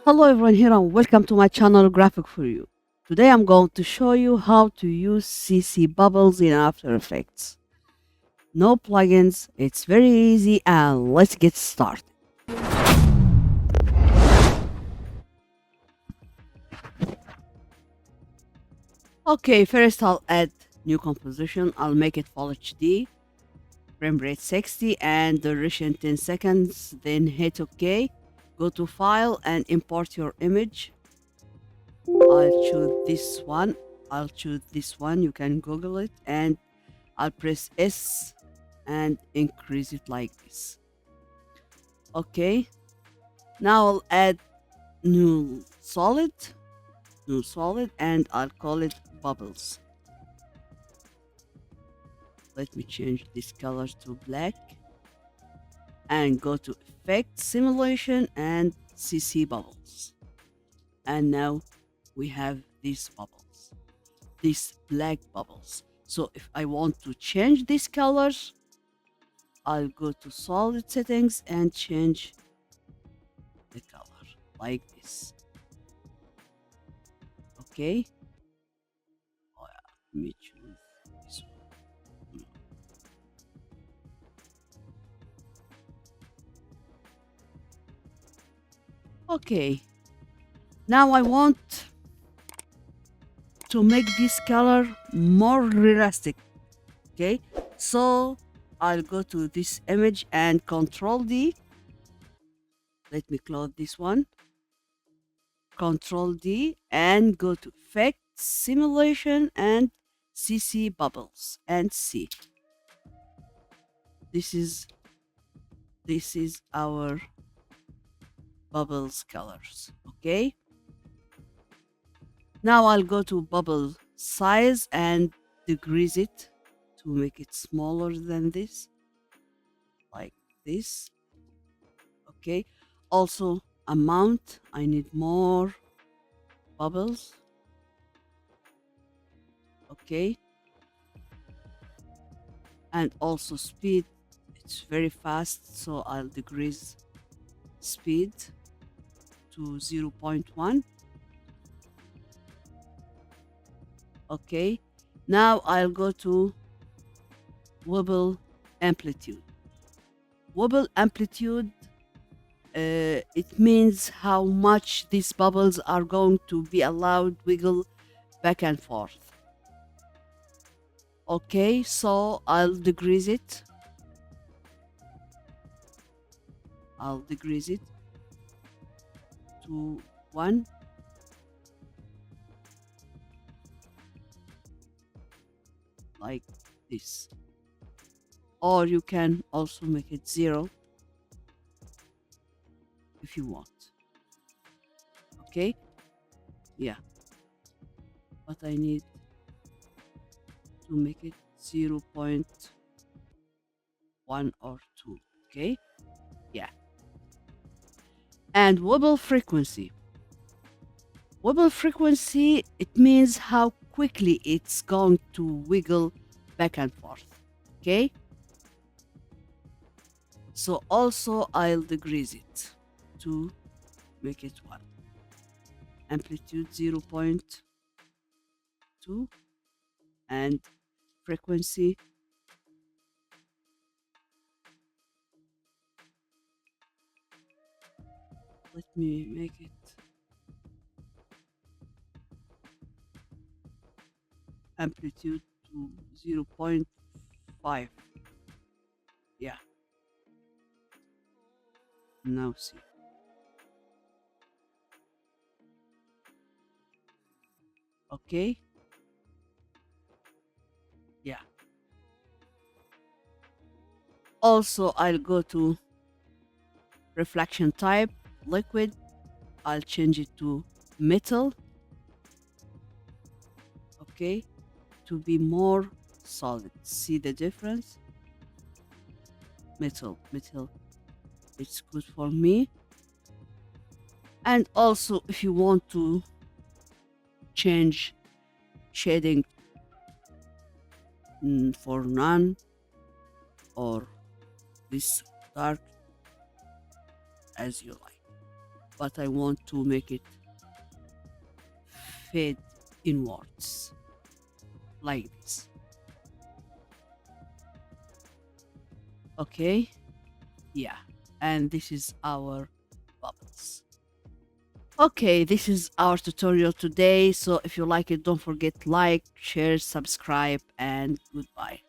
Hello everyone here and welcome to my channel Graphic for You. Today I'm going to show you how to use CC Bubbles in After Effects. No plugins, it's very easy and let's get started. Okay, first I'll add new composition. I'll make it Full HD, frame rate 60 and duration 10 seconds. Then hit OK. Go to File and import your image. I'll choose this one. I'll choose this one. You can Google it and I'll press S and increase it like this. Okay. Now I'll add new solid, and I'll call it bubbles. Let me change this color to black and go to effect simulation and CC bubbles. And now we have these bubbles, these black bubbles. So if I want to change these colors, I'll go to solid settings and change the color like this. Okay. Oh, yeah. Let me choose this one. Okay. Now I want to make this color more realistic. Okay. So I'll go to this image and Control D. Let me close this one. Control D and go to Effect, Simulation, and CC Bubbles and see. This is our bubbles colors. Okay. Now I'll go to bubble size and decrease it to make it smaller than this, like this. Okay. Also amount, I need more bubbles. Okay. And also speed, it's very fast, so I'll decrease speed to 0.1. Okay. Now I'll go to wobble amplitude. Wobble amplitude, it means how much these bubbles are going to be allowed wiggle back and forth. Okay, so I'll decrease it. I'll decrease it to 1. Like this. Or you can also make it 0 if you want. Okay? Yeah. But I need to make it 0.1 or 2. Okay? Yeah. And wobble frequency. Wobble frequency, it means how quickly it's going to wiggle back and forth. Okay? So also I'll decrease it to make it 1. Amplitude 0.2 and frequency let me make it amplitude to 0.5. Yeah. Now see. Okay. Yeah. Also I'll go to reflection type, liquid. I'll change it to metal. Okay. To be more solid. See the difference? Metal. It's good for me. And also if you want to change shading for none or this dark, as you like. but I want to make it fade inwards like this. Okay, yeah, and this is our bubbles. Okay, this is our tutorial today. So if you like it, don't forget like, share, subscribe, and goodbye.